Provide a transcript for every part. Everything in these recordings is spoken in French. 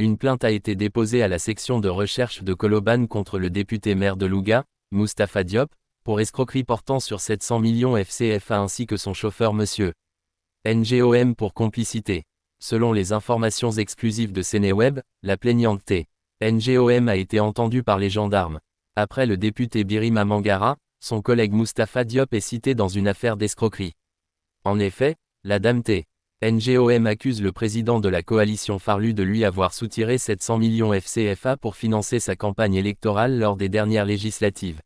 Une plainte a été déposée à la section de recherche de Colobane contre le député maire de Louga, Moustapha Diop, pour escroquerie portant sur 700 millions FCFA ainsi que son chauffeur Monsieur NGOM pour complicité. Selon les informations exclusives de Sénéweb, la plaignante T. NGOM a été entendue par les gendarmes. Après le député Birima Mangara, son collègue Moustapha Diop est cité dans une affaire d'escroquerie. En effet, la dame T. NGOM accuse le président de la coalition Farlu de lui avoir soutiré 700 millions FCFA pour financer sa campagne électorale lors des dernières législatives.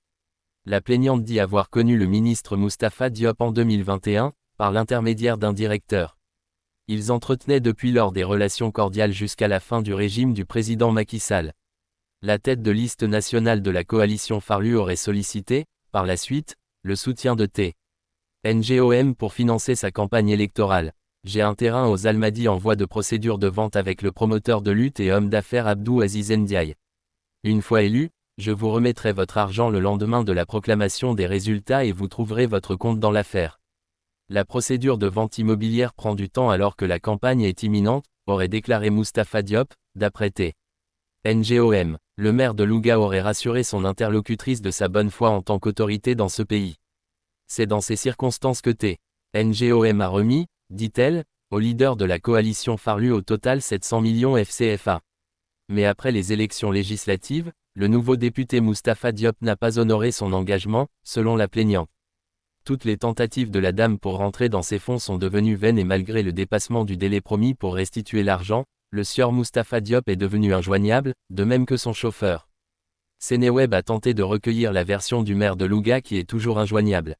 La plaignante dit avoir connu le ministre Moustapha Diop en 2021, par l'intermédiaire d'un directeur. Ils entretenaient depuis lors des relations cordiales jusqu'à la fin du régime du président Macky Sall. La tête de liste nationale de la coalition Farlu aurait sollicité, par la suite, le soutien de T. NGOM pour financer sa campagne électorale. J'ai un terrain aux Almadies en voie de procédure de vente avec le promoteur de lutte et homme d'affaires Abdou Aziz Ndiaye. Une fois élu, je vous remettrai votre argent le lendemain de la proclamation des résultats et vous trouverez votre compte dans l'affaire. La procédure de vente immobilière prend du temps alors que la campagne est imminente, aurait déclaré Moustapha Diop, d'après T. NGOM. Le maire de Louga aurait rassuré son interlocutrice de sa bonne foi en tant qu'autorité dans ce pays. C'est dans ces circonstances que T. NGOM a remis, dit-elle, au leader de la coalition Farlu au total 700 millions FCFA. Mais après les élections législatives, le nouveau député Moustapha Diop n'a pas honoré son engagement, selon la plaignante. Toutes les tentatives de la dame pour rentrer dans ces fonds sont devenues vaines et malgré le dépassement du délai promis pour restituer l'argent, le sieur Moustapha Diop est devenu injoignable, de même que son chauffeur. Sénéweb a tenté de recueillir la version du maire de Louga qui est toujours injoignable.